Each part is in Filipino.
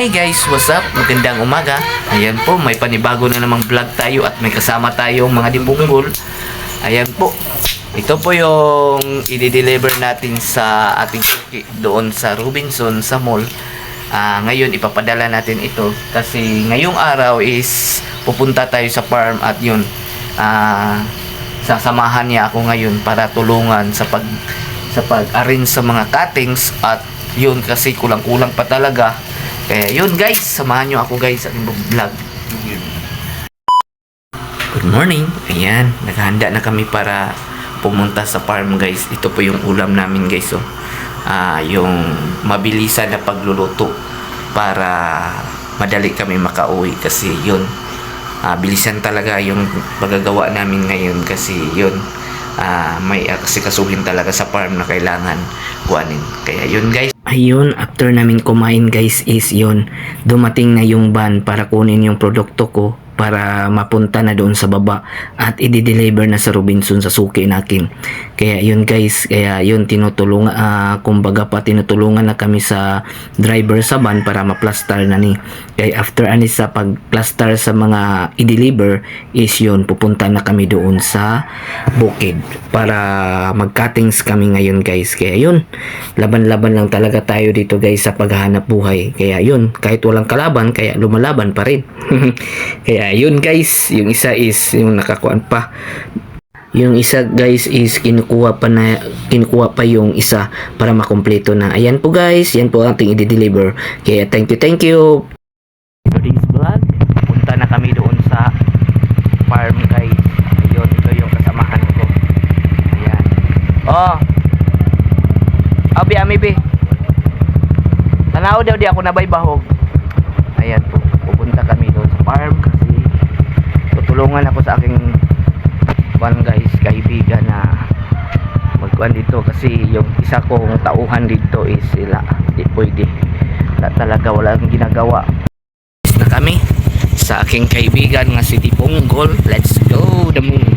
Hi guys, what's up? Magandang umaga. Ayan po, may panibago na namang vlog tayo at may kasama tayong mga dibunggol. Ayan po. Ito po yung i-deliver natin sa ating suki doon sa Robinson sa mall. Ngayon ipapadala natin ito kasi ngayong araw is pupunta tayo sa farm at yun. Sasamahan niya ako ngayon para tulungan sa pag-arrange sa mga cuttings at yun kasi kulang-kulang pa talaga. Kaya yun guys, samahan nyo ako guys sa ating vlog. Good morning. Ayan, naghahanda na kami para pumunta sa farm guys. Ito po yung ulam namin guys. Yung mabilisan na pagluluto para madali kami makauwi kasi yun. Bilisan talaga yung magagawa namin ngayon kasi yun. May asikasuhin talaga sa farm na kailangan kuhanin. Kaya yun guys. Ayun, after namin kumain guys is yun, dumating na yung van para kunin yung produkto ko para mapunta na doon sa baba at i-deliver na sa Robinson sa suki natin. Kaya yun guys, kaya yun tinutulungan, kumbaga pa tinutulungan na kami sa driver sa van para ma-plaster na ni. Kaya after anis sa pag-plaster sa mga i-deliver is yun, pupunta na kami doon sa bukid para mag-cuttings kami ngayon guys. Kaya yun, laban-laban lang talaga tayo dito guys sa paghahanap buhay. Kaya yun, kahit walang kalaban, kaya lumalaban pa rin. Kaya yun guys, yung isa is yung nakakuan pa. Yung isa guys is kinukuha pa yung isa para makumpleto na. Ayan po guys, yan po ang ating i-deliver. Kaya thank you. Today's vlog, punta na kami doon sa farm guys. Ayun, ito yung kasamahan ko. Ayan. Abi amibi. Tanaw daw di ako nabay bahog. Ayan po, pupunta kami doon sa farm kasi tutulungan ako sa aking guys, kaibigan na magkuhan dito kasi yung isa kong tauhan dito is sila hindi pwede talaga walang ginagawa na kami sa aking kaibigan nga si Diponggol. Let's go the moon.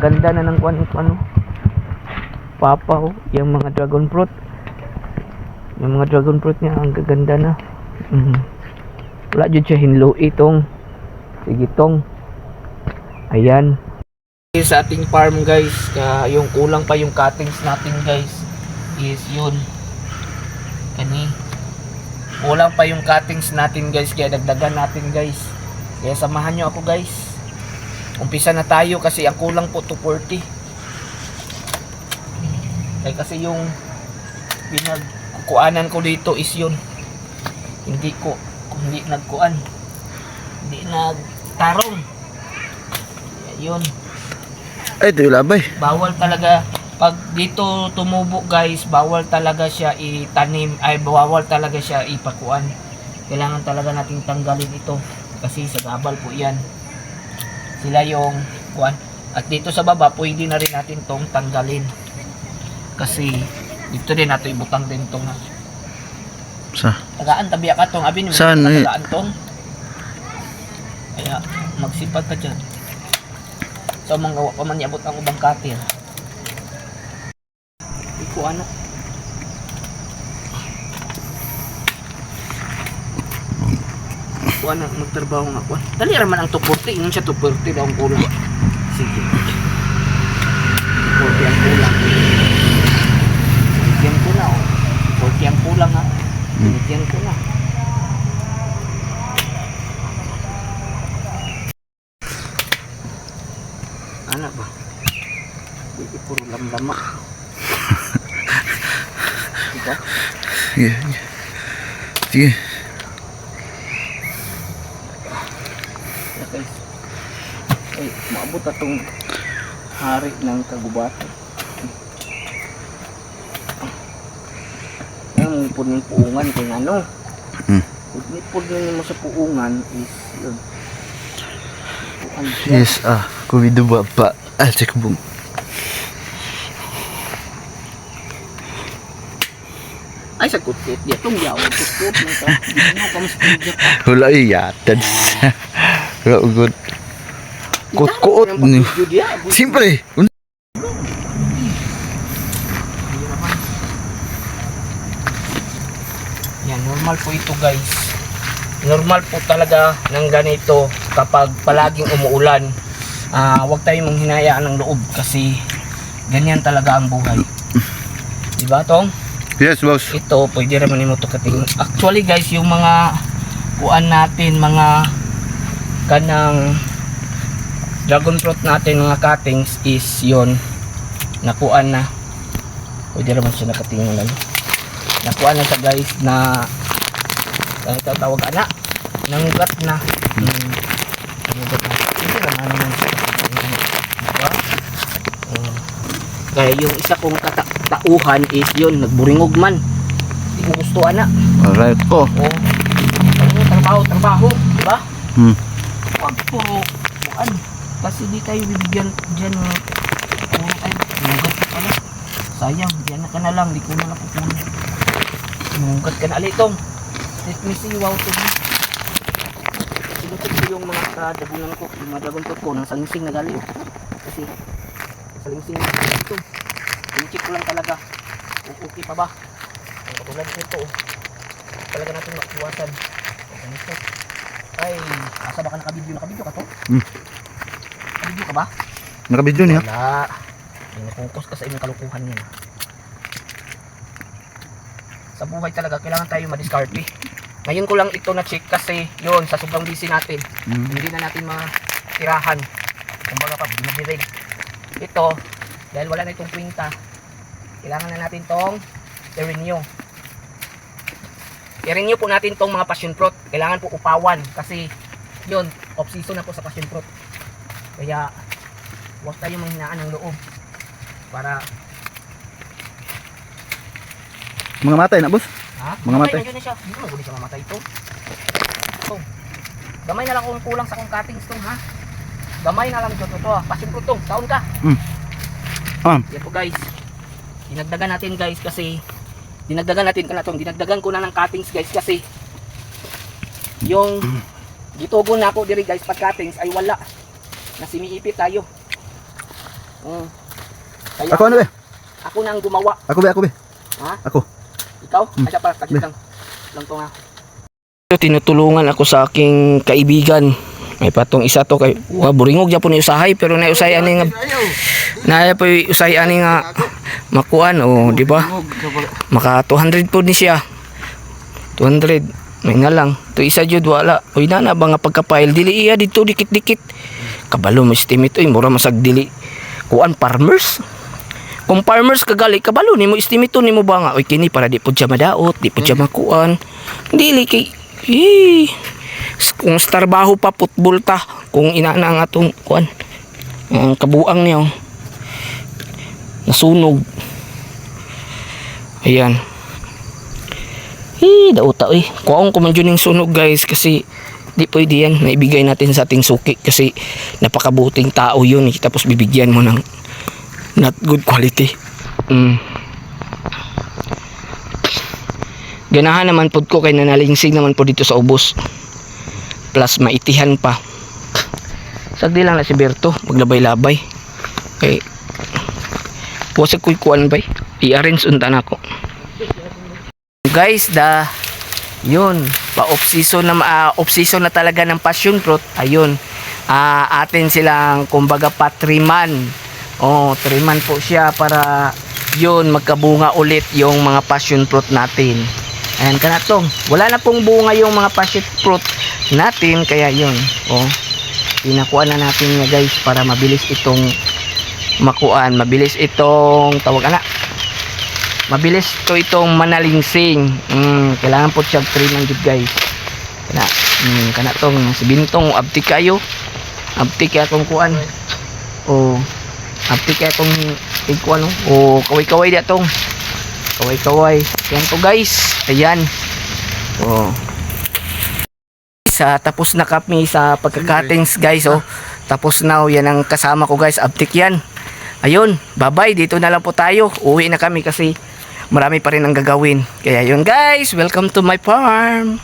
ganda na ng ano. Papa, oh. Yung mga dragon fruit. Yung mga dragon fruit niya, ang gaganda na. Wala dyan siya hinlo itong. Sige tong. Ayan. Sa ating farm guys, yung kulang pa yung cuttings natin guys, is yun. Kulang pa yung cuttings natin guys, kaya dagdagan natin guys. Kaya samahan nyo ako guys. Umpisa na tayo kasi ang kulang po 240. Kaya kasi yung pinagkukuanan ko dito is yun. Hindi nagkuan. Hindi nagtarong. Yun. Ay, ito yung labay. Bawal talaga pag dito tumubo guys, bawal talaga siya itanim, ay bawal talaga siya ipakuan. Kailangan talaga nating tanggalin ito kasi sa gabal po 'yan. Sila yung kuan. At dito sa baba, pwede na rin natin tong tanggalin. Kasi dito din nato ibutang din tong Sa? tagaan tabi ka tong abi ni Saan tagaan tong. Kaya magsipag ka dyan. So manggawa pa man niabot ang ubang cutter. Iko ano? Kuan magtrabaho nga kuan. Dali ra man ang 240, ingon siya 240 daw ang kulang. Sige. 240 ang kulang. Bigyan ko na oh. 240 ang kulang ha. Bigyan ko na. Ano ba? Hindi puro lamlama. Diba? Sige. Sige. Okay. Ay, maabot na itong hari ng kagubatan. Ang ipod ng puungan kung ano. Ipod mo sa puungan is yun. Yes, kumido ba pa? Cek bung. Ay, sa kutkut. Di itong yaw. Kutkut mo ka. Ano ka mas pindyak ka? Wala yatad. Wala ugot. Kutkut ni. Siyempre. Yan, normal po ito guys. Normal po talaga ng ganito kapag palaging umuulan. Huwag tayong manghinayaan ng loob kasi ganyan talaga ang buhay. Diba tong? Yes, boss. Ito, pwede naman mo ito kating. Actually guys, yung mga kuan natin, mga kanang dragon fruit natin, mga cuttings is yon nakuan na. Pwede naman siya nakatingin lang. Nakuan na siya guys na ito tawag ana. Nangugat na. Nangugat na. Hindi naman naman siya. Diba? Kaya yung isa kong tauhan is yun, nagburingog man. Hindi ko gusto ana. Alright po. Trabaho, diba? Huwag puro bukan. Kasi di tayo bibigyan dyan ng ay, nugat ka pala. Sayang, diyan ka na lang, di ko na napupunan. Nugat ka na alitong. Let me see, wow to me. Sinutot ko yung mga kadabunan ko, yung mga dragon fruit ko, nang salingsing na gali. Kasi, salingsing na gali ito. Check ko lang talaga. Okay pa ba? Ang katulad nito, talaga natin makuwasan. Ganito. Ay, asa ba ka nakabidyo? Nakabidyo ka to? Nakabidyo ka ba? Nakabidyo niya? Wala. Ay, nakukus ka sa inyong kalukuhan niya. Sa buhay talaga, kailangan tayo madiskarte. Ngayon ko lang ito na-check kasi yun, sa sobrang busy natin. Hindi na natin matirahan. Kumbaga pa, binibirig. Ito, dahil wala na itong kwinta, kailangan na natin itong i-renew. I-renew po natin itong mga passion fruit. Kailangan po upawan kasi yun, off-season na po sa passion fruit. Kaya, huwag tayo manghinaan ng loob para mga matay na, boss? ha? Mga matay. Na siya. Hindi mo siya mamatay ito. Ito. Gamay na lang kung kulang sa kong cuttings ito, ha? Gamay na lang ito. Passion fruit ito. Taon ka. Yan po guys. Dinagdagan natin guys kasi dinagdagan ko na ng cuttings guys kasi yung gitugon na ako diri guys pag cuttings ay wala. Nasimiipit tayo. Kaya Ako ano be? ako nang gumawa. Ako be. Ha? Ako. Ikaw? Asa pa, kakit lang. Lang to nga. Tinutulungan ako sa aking kaibigan. May patong isa to kay buringog ya po ni usahay pero na usahay ani nga na po usahay ani nga makuan di ba? Maka 200 po ni siya. 200 may nga lang. To isa jud wala. Uy na ba nga pagka-file dili iya dito dikit-dikit. Kabalo mo estimate mura masag dili. Kuan farmers. Kung farmers kagali kabalo nimo estimate nimo ba nga oy kini para di pud siya madaot, di pud siya makuan. Dili kay kung sa trabaho pa football ta kung inaana ang atong kuan ang kabuang niyo nasunog ayan dauta kuang ko man yun yung sunog guys kasi di pwede yan naibigay natin sa ating suki kasi napakabuting tao yun tapos bibigyan mo ng not good quality ganahan naman pod ko kay nanalingsig naman po dito sa ubos plus maitihan pa sagdi lang na si Berto maglabay-labay kay wasag ko'y kuan bay i-arrange untan ako guys yun pa off season na talaga ng passion fruit ayun atin silang kumbaga pa 3 man 3 man po siya para yun magkabunga ulit yung mga passion fruit natin. Ayan ka na tong. Wala na pong bunga yung mga passion fruit natin. Kaya yun. Pinakuan na natin nga guys para mabilis itong makuan. Mabilis itong tawag na. Mabilis itong manalingsing. Kailangan po siya 3 man guys. Kana tong si Bintong abtik kayo. Abtik kaya kung kuan. Abtik kaya kung ikuan kaway-kaway dia tong. Kaway-kaway. Yan to guys. Ayan. Tapos na kami sa pagkakatings guys. Tapos na yan ang kasama ko guys. Abtik yan. Ayun. Bye-bye. Dito na lang po tayo. Uwi na kami kasi marami pa rin ang gagawin. Kaya yun guys. Welcome to my farm.